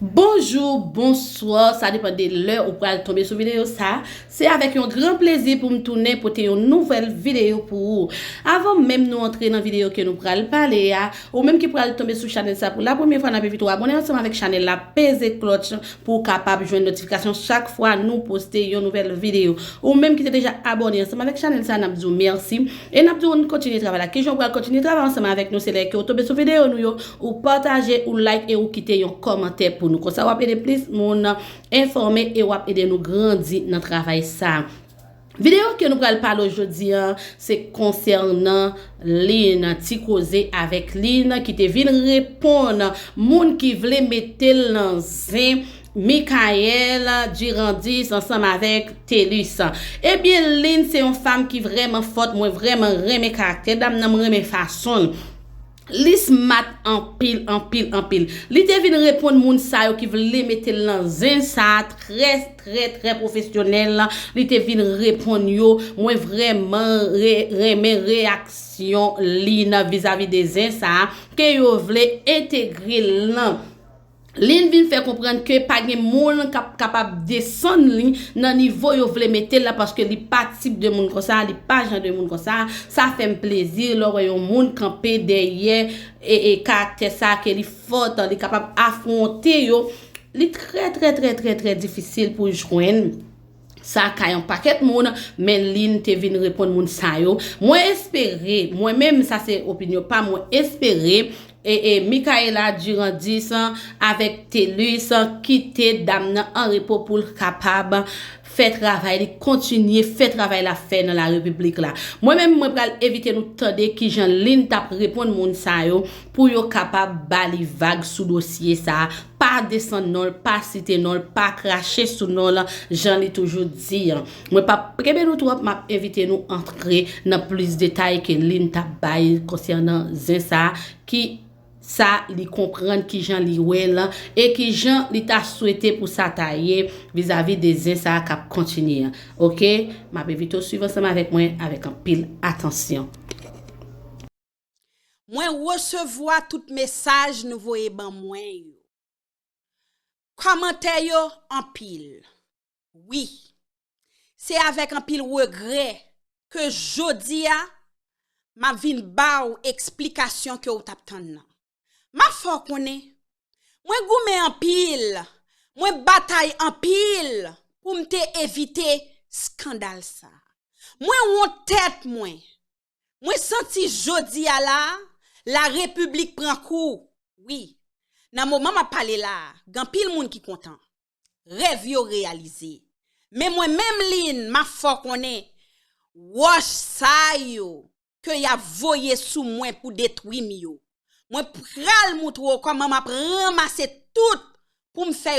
Bonjour, bonsoir, ça dépend de l'heure où vous allez tomber sur vidéo ça. C'est avec un grand plaisir pour me tourner pour une nouvelle vidéo pour vous. Avant même nous entrer dans la vidéo que nous allons parler, ou même qui pourrait tomber sur la chaîne ça pour la première fois, n'avez pas abonner ensemble avec la chaîne la peser cloche pour capable joindre notification chaque fois nous poster une nouvelle vidéo. Ou même qui est déjà abonné ensemble avec la chaîne ça, n'a dit merci. Et n'a dit on continue travailler là. Qui j'en pourra continuer travailler ensemble avec nous, c'est là que vous tombez sur vidéo nous ou partager ou like et ou quitter un commentaire pour nous. Comme ça, va aider plus moun informer et va aider nous grandir dans le travail ça. Vidéo que nous allons parler aujourd'hui, c'est concernant Lynn, ti causé avec Lynn qui te vient répondre, moun qui voulait mettre dans zin Michael Durandis ensemble avec Télus. Eh bien, Lynn, c'est une femme qui vraiment forte, moi vraiment remet caractère, dame nan remet façon. Li smat en pile. Li te vin répondre moun sa yo qui veut mettre dans un ça très professionnel. Li te vin répondre yo, moi vraiment remet réaction li vis-à-vis des uns ça que yo vle intégrer là. Lin vin fait comprendre que pas de monde capable descendre dans niveau yo vle mettre là parce que li pas type de monde comme ça, li pas genre de monde comme ça fait plaisir lor yon monde camper derrière et caractère ça que li fort, li capable affronter yo, li très difficile pour joindre ça kay un paquet monde mais Lynn te vinn répondre moun sa yo. Moi espérer, moi même ça c'est opinion pas moi espérer et Michaela Durandis avec Télus quitter dame en repos pour capable faire travail, continuer faire travail la fait dans la République là. Moi même moi pral éviter nous tande qui Jean Lynn t'a répondre moun sa yo pour yo capable bali vague sous dossier ça, pas descendre non, pas citer non, pas cracher sous non là, j'en ai toujours dit. Moi pas prébé nous trop m'a inviter nous entrer dans plus de détails que Lynn t'a bail concernant ça qui ça li comprendre qui Jean li wel et qui Jean li t'a souhaité pour ça tailler vis-à-vis des ça cap continuer. OK, m'a vite suivre ensemble avec moi avec un pile attention. Moi recevoir tout message nous voyez ban moi yo. Commentaire yo en pile. Oui. C'est avec un pile regret que jodi a m'a vinn ba ou explication que ou t'a tande. Ma fò konnen, moi goume en pile, moi bataille en pile pour m'te éviter scandale ça. Moi on tête moi. Moi senti jodi a la République prend coup. Oui. Nan moment m'a parlé là, gan pile moun qui content. Rêve yo réalisé. Mais moi même Lynn ma fò konnen, wash sa yo que y a voyé sous moi pour détruire yo. Moi pral moutro comment m'a ramasser tout pour me faire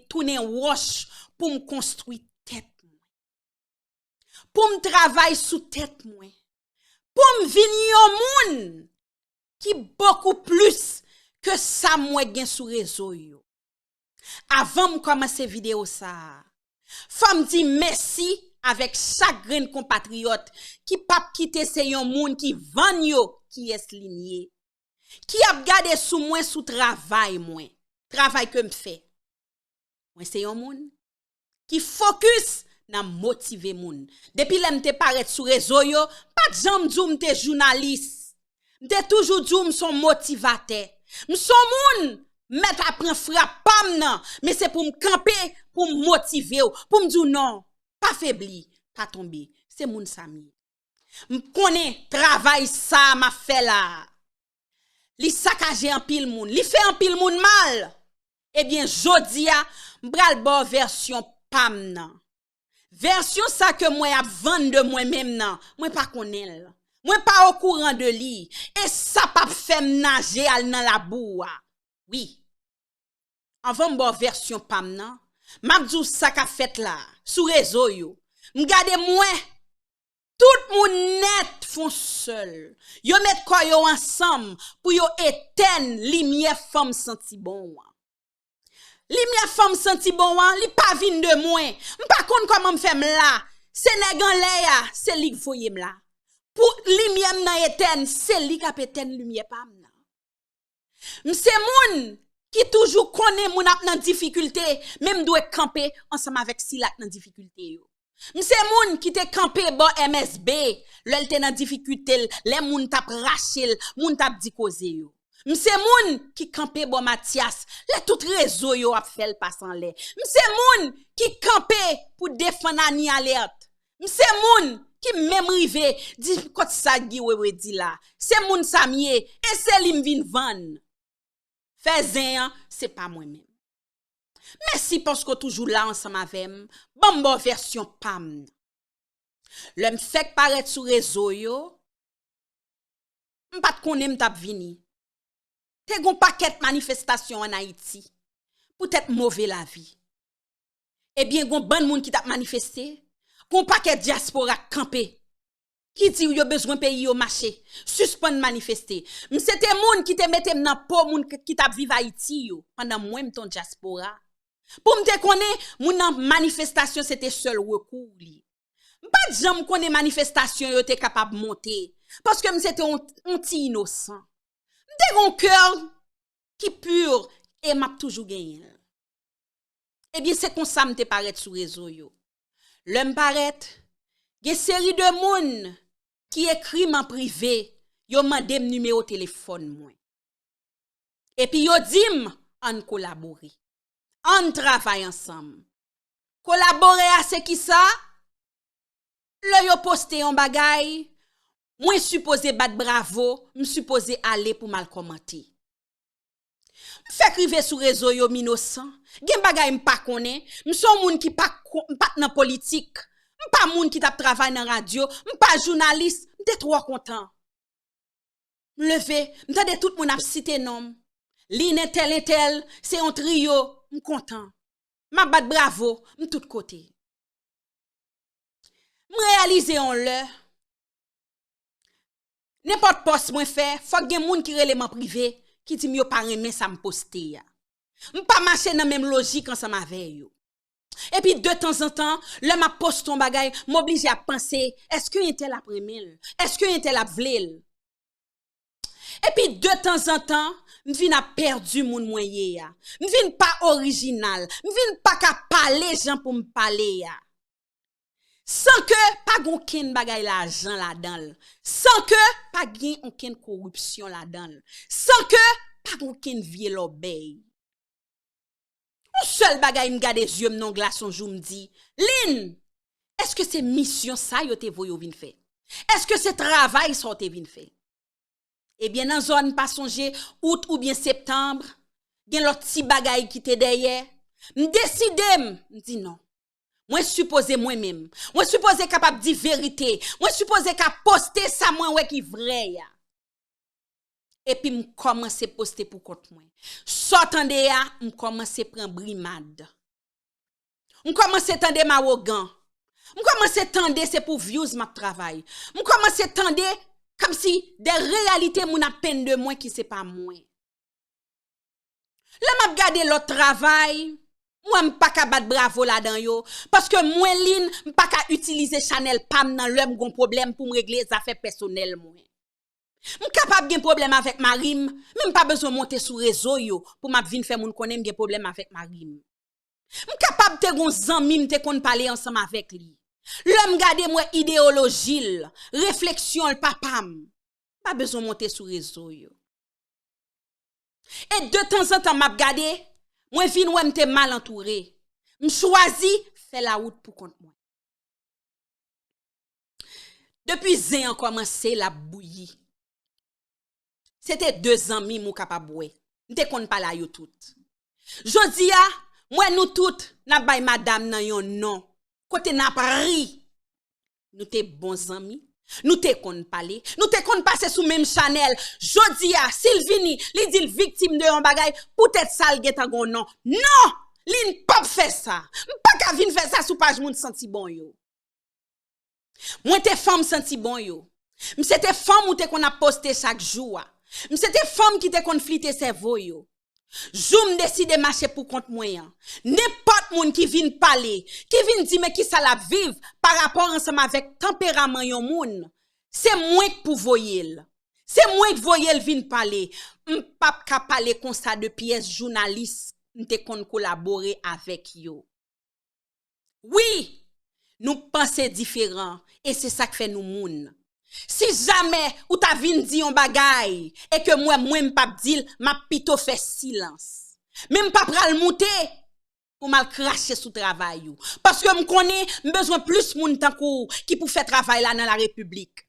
tourner wash pour me construire tête moi. Pour me travailler sous tête moi. Pour me venir yon moun qui beaucoup plus que ça moi gen sous réseau yo. Avant me commencer vidéo ça, femme dit merci avec chaque grain compatriote qui pas quitter c'est yon moun qui vend yo qui est ligné. Qui a gardé sous moi sous travail que me fait. Moi c'est un moun qui focus nan motiver moun. Depuis l'aime te paraître sous réseau yo, pas jambe djou m'te journaliste. M'te toujours djou m'son motivateur. M'son moun mettre à prendre frappe pam nan, mais c'est pour me camper, pour me motiver, pour me dire non, pas faibli, pas tomber. C'est moun sami. M'konne travail ça m'a fait là. Li sakaje en pile moun, li fait en pile moun mal. Eh bien, jodi a, m'bral bo version pam nan. Version ça que moi a vendre de moi-même nan, moi pas connaît. Moi pas au courant de li. Et ça pas fait nager al nan la boue. Oui. Avant bo version pam nan, m'abdou ça ka fait là, sous réseau yo. M'gade moi tout moun net font seul. Yo met quoi yo ensemble pour yo éteindre lumière femme senti bon. Lumière femme senti bon, li pa vin de moi. M'pa konn comment m'fait là. C'est nèg en lè ya, c'est li voye m'la. Pour lumière nan éteindre, c'est li ka éteindre lumière pa m'na. M'se moun qui toujours connaît moun ap nan difficulté, même doit camper ensemble avec Sila nan difficulté yo. M'se moun qui te campé bon MSB, l'el te nan difficulté, les moun tap rachel, moun tap di cause yo. M'se moun qui campé bon Mathias, les tout réseau yo ap fait passe en l'air. M'se moun qui campé pour défendre Ani alerte. M'se moun qui même rivé di kot sa gi wewe di la. C'est moun samye et c'est lim vin van. Faisin, c'est pas moi-même. Merci parce que toujours là ensemble avec moi. Bon version pam. L'homme fait paraître sur réseau yo. M'pas konne m'tap vini. Te gon paquet manifestation en Haïti. Peut-être mauvais la vie. Eh bien gon ban moun qui t'a manifesté. Gon paquet diaspora campé. Qui dit yo besoin pays au marché, suspend manifester. C'était moun qui te mette nan po moun qui t'a vive Haïti yo pendant moi ton diaspora. Pour me te connaître, moun nan manifestation c'était seul recours li. Pas jam connaît manifestation yo te capable monter parce que c'était un petit innocent. M'te gon cœur qui pur et m'a toujours gagné. Eh bien c'est comme ça m'te paraît sur réseau yo. L'homme paraît gen série de moun qui écrit en privé, yo mande numéro téléphone moi. Et puis yo dim on collaborer. On travaille ensemble. Collaborer à ce qui ça? Le yo poste un bagay, moi supposé battre bravo, me supposé aller pour mal commenter. Fait criver sur réseau yo innocent. Gen bagay m'pa connaît, m'son moun qui pas nan politique. M'pas moun qui t'a travaillé dans radio, m'pas journaliste, m'te trop content. M'levé, m'tande tout moun ap cité nom. Line tel et tel, c'est un trio, m'content. M'a bat bravo, m'tout côté. M'réaliser on le. N'importe poste moi fait, faut gen moun qui relève privé qui dit yo pa remen ça m'poster ya. M'pas marcher dans même logique ensemble avec yo. Et puis de temps en temps, le m'a poste ton bagay, m'oblige à penser, est-ce que yon tel après mille? Est-ce que yon tel ap vlel? Et puis de temps en temps, m'vin a perdu moun moyen ya. M'vin pas original, m'vin pas ka parler gens pour me parler ya. Sans que pas gon ken bagay l'argent là-dedans. Sans que pas gen aucune corruption là-dedans. Sans que pas gon ken vieux l'obéi. Un seul bagay me garde les yeux non glaçon jour me dit Lin, est-ce que c'est mission ça yo te voyo vinn fait? Est-ce que c'est travail ça te vinn fait? Eh bien dans zone pas songer août ou bien septembre, gen l'autre petit bagay qui te derrière, me décide me dit non. Moi supposé moi-même, moi supposé capable dire vérité, moi supposé capable poster ça moi ouais qui vrai ya. Et puis me commencer poster pour compte moi. Sortande ya, me commencer prendre brimade. Me commencer tande m'arrogant. Me commencer tande c'est pour views ma travail. Me commencer tande comme si des réalités mon a peine de moi qui c'est pas moi. Là m'a regarder l'autre travail, moi m'pa ka battre bravo là-dedans yo parce que moi Lin m'pa ka utiliser Chanel pam nan l'homme gon problème pour me régler les affaires personnelles moi. M'capable gen problème avec Marim, même pas besoin monter sur réseau yo pour m'a vinn faire moun connaît gen problème avec Marim. M'capable te gon zanmi te kon parler ensemble avec lui. L'homme garder moi idéologie, réflexion le papam. Pas besoin monter sur réseau yo. Et de temps en temps m'a garder, moi vinn ou m'te mal entouré. M'choisi faire la route pour compte moi. Depuis zin a commencé la bouillie. C'était 2 ans mi mou capable boué. M'te kon pa la yo tout. Jodi a, moi nous toutes n'a bay madame nan yon non. Côté n'a ri. Nous te bons amis. Nous te kon parler. Nous te kon passer sous même Chanel. Jodi a, Sylvini, li dit victime de yon bagay, peut-être ça l getan gon non. Non! Li n'pop fait ça. M'pa ka vinn faire ça sous page moun senti bon yo. Moi te femme senti bon yo. M'sete femme ou te kon a posté chaque jour. M'sete femme qui te kon flite cerveau yo. Jou décide marcher pour compte moyen. N'importe moun qui vient parler, qui vient dire mais qui ça la vive par rapport ensemble avec tempérament yon moun, c'est moi qui pour voyel. C'est moi qui voyel vient parler. m'pap ka parler comme ça de pièces journalistes, m'te kon collaborer avec yo. Oui, nous pensons différent et c'est ça qui fait nous moun. Si jamais ou ta vin di yon bagay et que moi m'pap dil, m'a pito fait silence. Même pas pral monter pour mal cracher sous travail ou. Parce que m'konne besoin plus moun tankou qui pour faire travail là dans la République.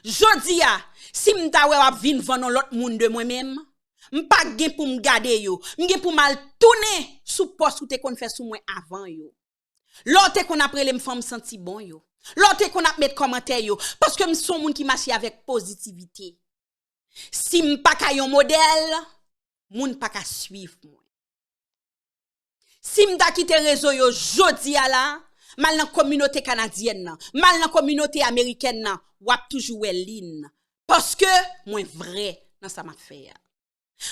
Jodi a, si m'ta wè wap vin vendre l'autre moun de moi-même, m'pa gen pour m'gade yo, m'gen pour mal tourner sous poste ou te kon fait sous moi avant yo. L'autre qu'on après les femmes senti bon yo. L'autre qu'on a mettre commentaire yo parce que m'son moun qui marche avec positivité. Si m'pa ka yon modèle, moun pa ka suivre moi. Si m'ta kite réseau yo jodi a la, mal dans communauté canadienne nan, mal dans communauté américaine nan, wap toujours ligne parce que moi vrai dans ça m'a fait.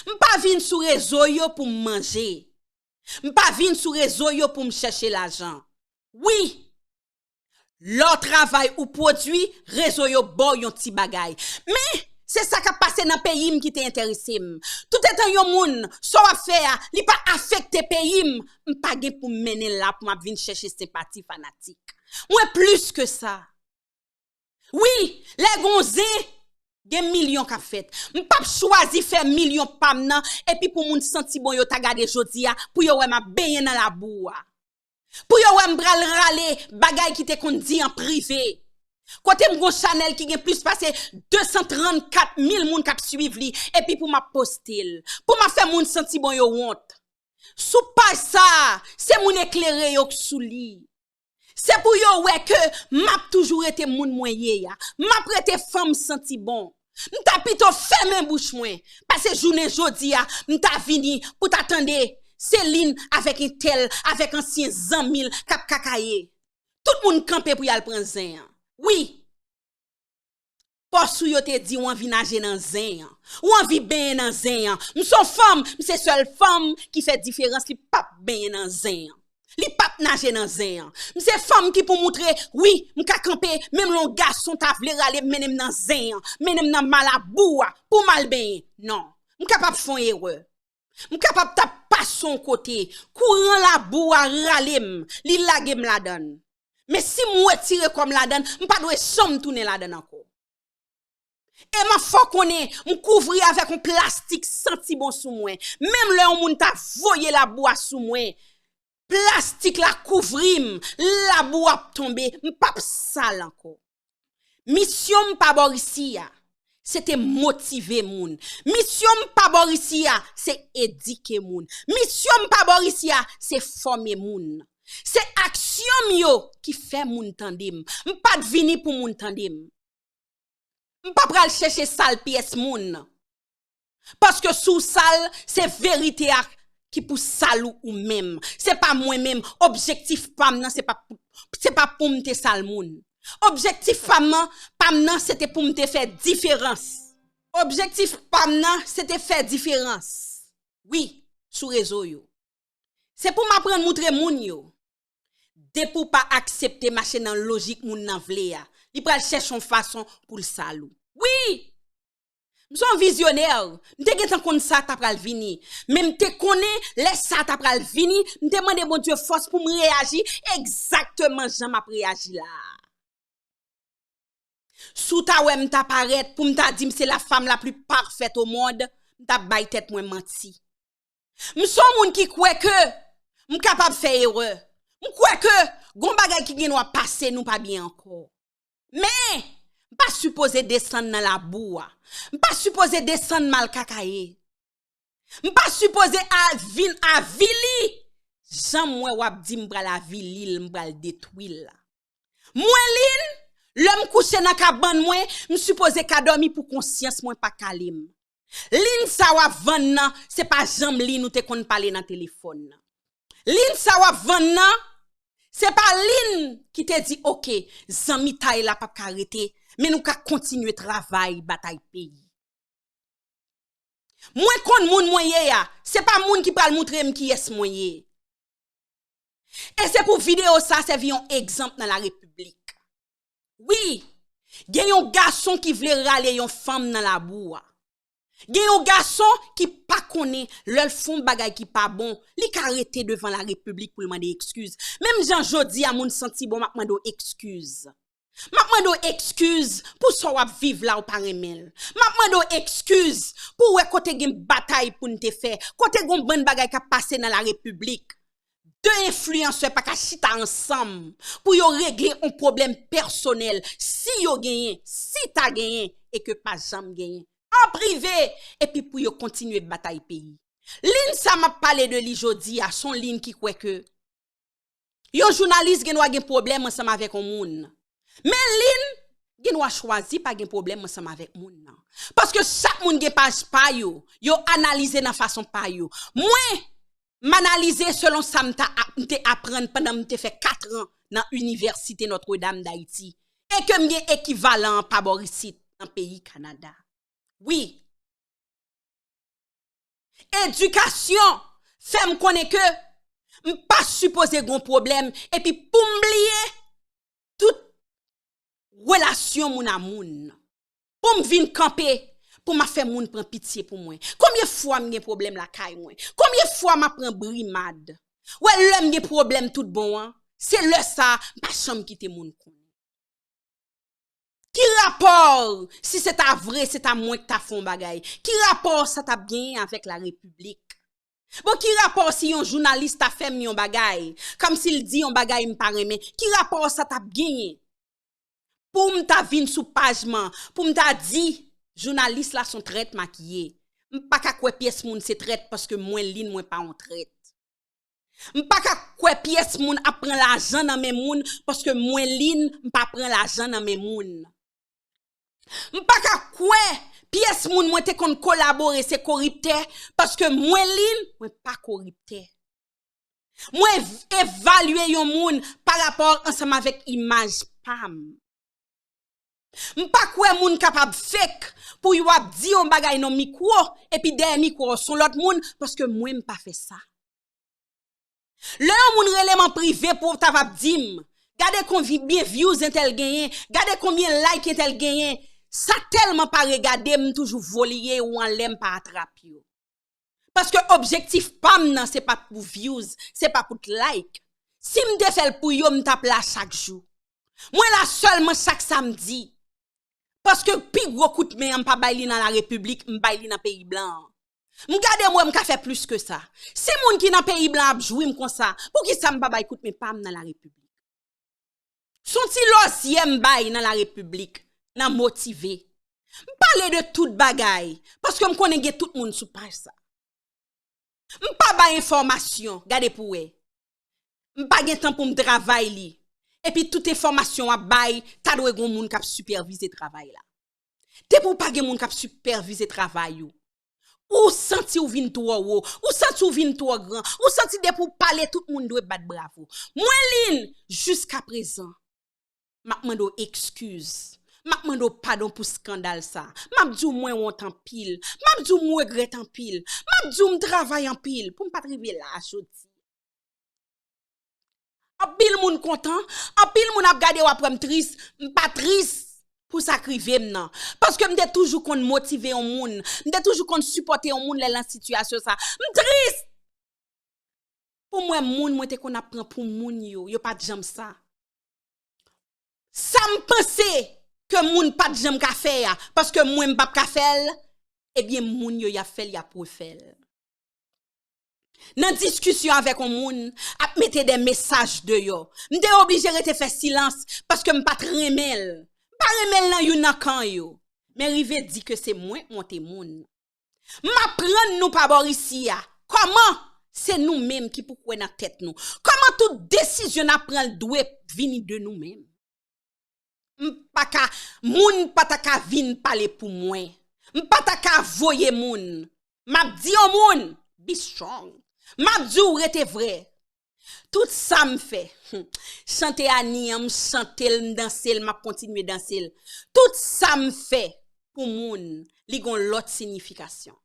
M'pa vinn sou réseau yo pour manger. M'pa vinn sou réseau yo pour me chercher l'argent. Oui. Leur travail ou produit réseau yo bon yon ti bagay. Mais c'est ça qui a passé dans pays qui t'intéressé. Tout étant yon moun, so a faire, li pas affecté pays, m'pa gen pour mener là pour m'a vinn chercher sympathie fanatique. Moi plus que ça. Oui, les gonzé gen millions qu'a fait. M'pa choisi faire millions pam nan et puis pour moun senti bon yo ta gade jodi a pour yo wè m'a baigné dans la boue. Pour yo wè m'bral rale bagay qui te kon di en privé. Côté m'gon Chanel qui gen plus passé 234 000 moun k'ap suiv li et puis pour m'a postel. Pour m'a faire moun senti bon yo honte. Sou pas ça, c'est moun éclairé yo sou li. C'est pour yo wè que m'a toujours été moun moyen ya. M'a prêté femme senti bon. M'ta pito ferme bouche mwen. Parce que journée jodi a, m'ta vini pour t'attendre Céline avec un tel, avec ancien Zamil, kap kakaye. Tout moun campé pour y al prendre zin. Oui. Posou yo te di ou anvi nage nan zin. Ou anvi ben nan zin. M'son femme, m'se seule femme qui fait différence li pap ben nan zin. Li pap nage nan zin. M'se femme qui pour montrer, oui, m'ka camper, même l'on garçon ta vle rale menem nan zin. Menem nan malaboua, pour mal ben. Non. M'kapap fon erreur. M'kapap tap pas son côté. Courant la boue a ralem. Li lage la donne. Mais si moi tire comme la donne, m'pa doit somme tourner la donne encore. Et ma faut connaît, m'couvrir avec un plastique senti bon sous moi. Même là on moun ta voyer la boue sous moi. Plastique la couvrim, la boue a tomber, m'pa sale encore. Mission m'pa Boricia, c'était motiver moun. Mission m'pa Boricia, c'est éduquer moun. Mission m'pa Boricia, c'est former moun. C'est action yo qui fait moun tandem. M'pa vini pour moun tandem. M'pa pral chercher sale pièce moun. Parce que sous sale, c'est vérité qui pour sale ou même. C'est pas moi même. Objectif pam nan, c'est pas pour m'te sale moun. Objectif pam nan, c'était pour m'te faire différence. Objectif pam nan, c'était faire différence. Oui, sous réseau yo. C'est pour m'apprendre montrer moun yo. De pour pas accepter marcher dans logique moun nan vle ya. Li pral chercher une façon pour le salou. Oui. M'son visionnaire. M'te gen tan kon ça ta pral vini. Même te connais les ça ta pral vini, m'te demande bon Dieu force pour me réagir exactement j'en m'a réagi là. Sou ta wè m'ta paraît pour m'ta dit c'est la femme la plus parfaite au monde, m'ta bay tête moi menti. M'son moun qui croit que m'capable faire erreur. M'kroit que gon bagay ki gen w'a passer nous pas bien encore. Mais pas supposé descendre dans la boue. Pas supposé descendre mal kakaye. Pas supposé à vili. Jean moi w'ap di m'bral la vili, m'bral détruire. Moi lin, l'homme couché dans cabane moi, m'supposé ka dormi pour conscience moi pas calme. Lin sa w'ap vend nan, c'est pas jambe lin ou te kon parler dans téléphone. Lin sa w'ap vend nan, c'est pas Lin qui te dit OK, zami taille la pas arrêter, mais nous ka continuer travail bataille pays. Moi kon moun moyen ya, c'est pas moun qui pral montrer m qui est moyen. Et c'est pour vidéo ça c'est un exemple dans la République. Oui, gen yon garçon qui vle rale yon femme dans la boue. Gen yon garçon qui pas connaît leur fond bagay qui pas bon, li ka arrêté devant la République pour demander excuse. Même Jean Jodi a moun senti bon m'a mando excuse. M'a mando excuse pour so wap vivre là ou pa remel. M'a mando excuse pour ouais côté gen bataille pour n'te faire, côté gon bon bagay ka passé dans la République. Deux influenceurs pas ka chita ensemble pour yo régler un problème personnel. Si yo gagné, si ta gagné et que pas jamais gagné en privé et puis pour yo continuer de bataille pays. Lin ça m'a parlé de li jodi à son ligne qui croit que yo journaliste gen gen problème ensemble avec un moun. Mais lin gen wa choisi pas gen problème ensemble avec moun nan. Parce que chaque moun gen page pa yo analyser dans façon pa yo. Moi m'analyser selon ça m'ta apprendre pendant m'te fait 4 ans dans université Notre-Dame d'Haïti et que m'gen équivalent pa Borisite dans pays Canada. Oui. Éducation fait me connaître que m'pas supposé gon problème et puis pour m'oublier toute relation moun a moun. Pour me vinn camper pour m'a faire moun prend pitié pour moi. Combien fois m'gen problème la caille moi? Combien fois m'a prend brimade? Ouais, l'homme gen problème tout bon hein. C'est le ça, pas chambre quitter moun kon. Qui rapport si c'est ta vrai, c'est ta moins que ta fond bagay? Qui rapport ça t'a bien avec la République? Bon, qui rapport si un journaliste a fait yon bagay? Comme s'il dit yon bagay m'pa reme. Qui rapport ça t'a bien? Pour m'ta vin sous pageman, pour m'ta dit journaliste là sont traite maquillé. M'pa ka kwe pièce moun c'est traite parce que moins line moins pas on traite. M'pa ka kwe pièce moun a prend l'argent dans mes moun parce que moins line m'pa prend l'argent dans mes moun. M'pa ka kwe pièce moun moi te kon collaborer c'est corrupteur parce que moins line moi pas corrupteur. Moi évaluer yon moun par rapport ensemble avec image pam. M'pa kwe moun capable fake pour y wap di yon bagay non micro et puis derrière micro son l'autre moun parce que moi m'pa fait ça. Le moun relèment privé pour ta vap dim. Gade combien views intel gagné, gade combien like intel gagné. Ça tellement pas regarder m toujours volier ou en l'aime pas attraper yo. Parce que objectif pam nan c'est pas pour views, c'est pas pour like. Si m te fait pour yo m tape là chaque jour. Moi là seulement chaque samedi. Parce que pi gros coup de main m pa bay li dans la République, m bay li dans pays blanc. M gade moi m ka fait plus que ça. Si moun ki dans pays blanc ap jouer m comme ça, pour qui ça m pa bay coup de main pam dans la République. Son ti losième bay dans la République. Nan motivé. M'parler de tout bagay parce que m'konne gen tout moun sou page ça. M'pa ba information, gade pou wè. M'pa gen temps pour m'travail li. Et puis toute information a bay, ta doit gon moun k'ap superviser travail là. Te pou pa gen moun k'ap superviser travail yo. Ou senti ou vin trop haut, ou senti ou vin trop grand, ou senti de pour parler tout moun doit battre bravo. Moi lin jusqu'à présent, m'a mando excuse. M'a mando pardon pour scandale ça. M'a djou moins honte en pile. M'a djou moins regret en pile. M'a djou m'travaille en pile pour m'pas arriver là jodi. En pile moun content, en pile moun ap gade ou après triste, m'pas triste pour sacrifier m'nan. Parce que m'te toujours kon motiver un moun, m'te toujours kon supporter un moun dans situation ça. M'triste. Pour moi moun te kon apprend pour moun yo pas de jam ça. Ça m'pense que moun pas de jam ka fè parce que moi m'pa ka fèl eh bien moun yo ya fèl ya pour fèl. Nan discussion avec un moun ap mette des messages de yo. M'te obligé rete faire silence parce que m'pa remel. Pas remel nan yon nan kan yo. Mais rive dit que c'est moi monte moun. M'apprendre nous pas Borisia. Comment c'est nous mêmes qui pour kwen dans tête nous. Comment toute décision n'a prend doit venir de nous mêmes. M'paka moun pataka vin parler pour moi. M'pataka voyer moun. M'a dit au moun, be strong. M'a dit ou rete vrai. Tout ça me fait. Chanter Annie, chanter danser, m'a continuer danser. Tout ça me fait pour moun, li gon l'autre signification.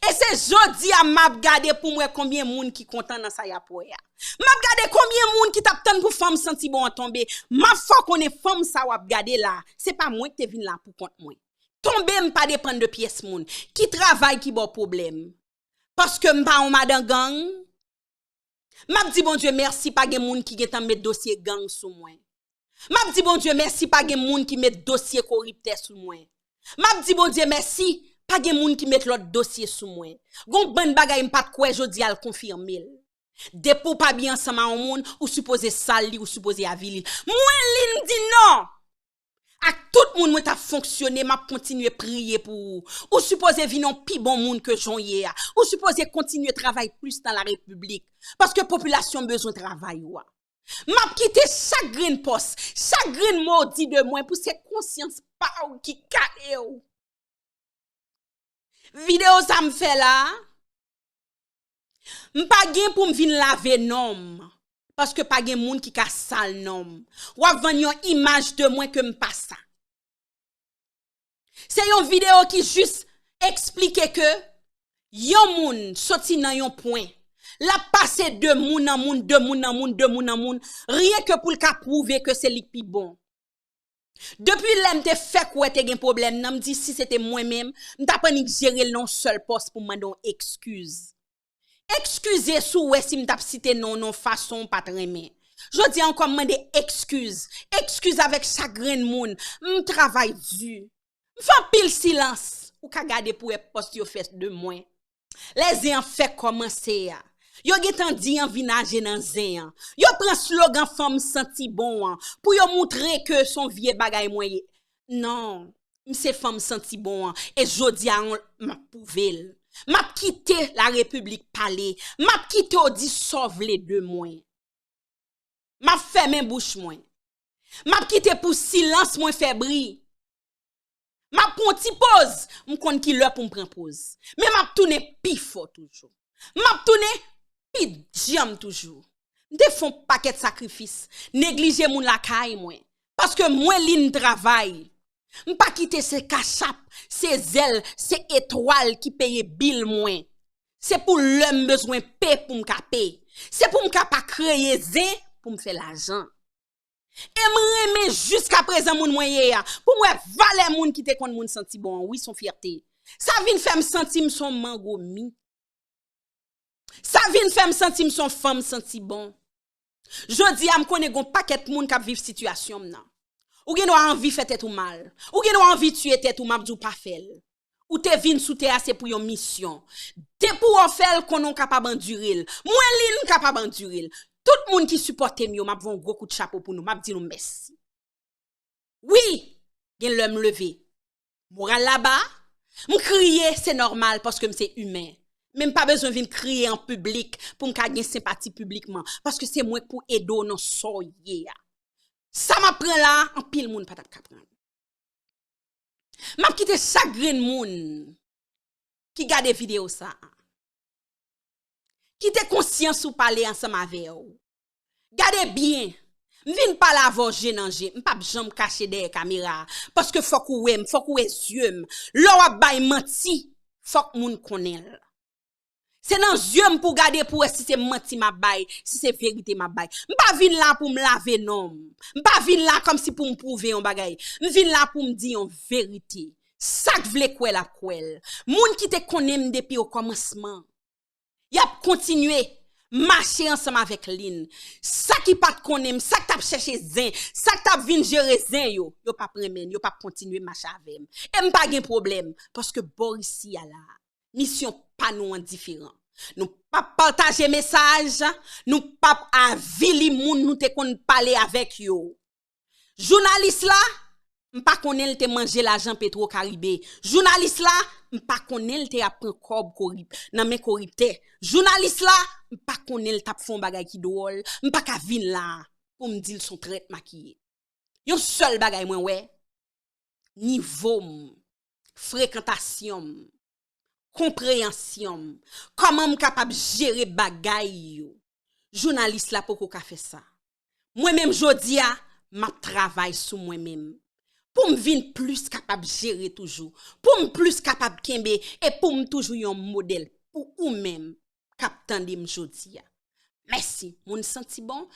Et c'est jodi a m'a gade pour moi combien moun qui content dans ça ya pour ya. M'a gade combien moun qui t'a tant pour femme senti bon tomber. Ma foi qu'on est femme ça ou gade là, c'est pas moi qui te vinn là pour compte moi. tomber m'pas dépendre de pièce moun. Qui travaille qui bon problème. Parce que m'pas on madan gang. M'a dit bon Dieu merci pas gen moun qui gen mettre dossier gang sous moi. M'a dit bon Dieu merci pas gen moun qui met dossier corrupteur sous moi. M'a dit bon Dieu merci pas gen moun qui met l'autre dossier sous moi. Gon ban bagay m'pas de quoi jodi al confirmer. Dépôt pas bien ensemble en monde ou supposé sali ou supposé avili. Moi l'in dit non. A tout moun m'a ta fonctionné, m'a continuer prier pour ou supposé vinn pi bon monde que Jean-Yé ou supposé continuer travailler plus dans la République parce que population besoin travail wa. M'a quitté chaque green poste, chaque green maudit de moi pour cette conscience pas ou qui calé ou. Vidéo ça me fait là. M'pa gen pour m'vin laver nom parce que pas gen moun qui ka sale nom. Ou avan yon image de moi que m'pa ça. C'est yon vidéo qui juste explique que yon moun sorti nan yon point. La passe de moun en moun, de moun en moun, de moun en moun, rien que pour le ka prouver que c'est li pi bon. Depuis l'em te fait quoi te gen problème, nan m'di si c'était moi-même, m'ta pas ni gérer non seul poste pour m'don excuse. Excusez sou ouais si m'tap cité non façon pas tremé. Je dis encore m'dé excuse. Excuse avec chagrin moun. M'travail dur. M'fan pile silence. Ou ka gade pour poste yo fait de moins. Les en fait commencer ya. Yo getan di en vinage nan zen. Yo prend slogan femme senti bon pour yo montrer que son vieux bagay moyen. Non, m'se femme senti bon et jodi a m'a pouvel. M'a quitté la République parler, m'a quitté au dit sauve les deux moins. M'a fermé bouche moins. M'a quitté pour silence moins fébrile. M'a ponti pause, m'konn ki l'heure pour m'prendre pause. Mais m'a tourné pi fort toujours. M'a tourné pi jam toujours. M'te font paquet de sacrifice, négliger moun la caille moins parce que moi ligne travail. M'pa quitter ces cachap, ces ailes, ces étoiles qui paye bill moins. C'est pour l'homme besoin paix pour m'ka payer. C'est pour m'ka pas créer zin pour me faire l'argent. Et m'reme jusqu'à présent moun moyen pour moi valer moun qui te kon moun senti bon, oui son fierté. Ça vient faire me sentir son mangomi. Ça vient faire me sentir son femme senti bon. Jodi a me connaît gon paquet moun k'ap vivre situation nan. Ou gen ou envie fait tête ou mal. Ou gen ou envie tuer tête ou mabdou pas fel. Ou te vin sous terre c'est pour yon mission. De pour en faire qu'on non capable endurer. Moi l'in capable endurer. Tout moun qui supporte yo m'a von gros coup de chapeau pour nous m'a dit nous merci. Oui, gen l'homme levé. Moral là-bas, m'crier c'est normal parce que c'est humain. Même pas besoin de crier en public pour m'gagner sympathie publiquement parce que c'est moi pour aider non soyé. Ça m'apprend là, en pile moun pas tap kapran. M'a quitté chaque grain moun qui garde vidéo ça. Qui te conscience ou parler ensemble avec ou. Gardez bien. M'vin pas la voix gênanger, m'pas jambe cacher derrière caméra parce que faut que yeux. L'on a bay menti, faut que moun connaît. C'est dans yeux pour garder pour si c'est menti ma bail, si c'est vérité ma bail. M'pa vinn là pour me laver non. M'pa vinn là comme si pour me prouver un bagay. M'vinn là pour me dire en vérité. Ça que vle quoi la quoi. Moun qui te connaît depuis au commencement. Y a continué marcher ensemble avec Lynn. Ça qui pas connaît, ça que t'a cherché zin, ça que t'a vinn gérer zin yo pas premen, yo pas continuer marcher avec. Et m'pa gen problème parce que Boris y a là. Mission pas nous indifférent. Nous pas partager message, nous pas avili moun nous te kon parler avec yo. Journaliste là, m'pa connaît te manger l'argent Petro Caribé. Journaliste là, m'pa connaît te apprend corb corrip nan men corrupteur. Journaliste là, m'pa connaît t'a fond bagay ki drôle, m'pa ka vinn là pour me dire son traite maquillé. Yon seul bagay moi ouais, niveau fréquentation compréhension, comment m capable gérer bagay yo. Journaliste là pour ka fait ça. Moi même jodi a m'a travail sur moi même. Pour me vinn plus capable gérer toujours, pour me plus capable kembe et pour me toujours un modèle pour ou même cap tande m jodi a. Merci, moun senti bon.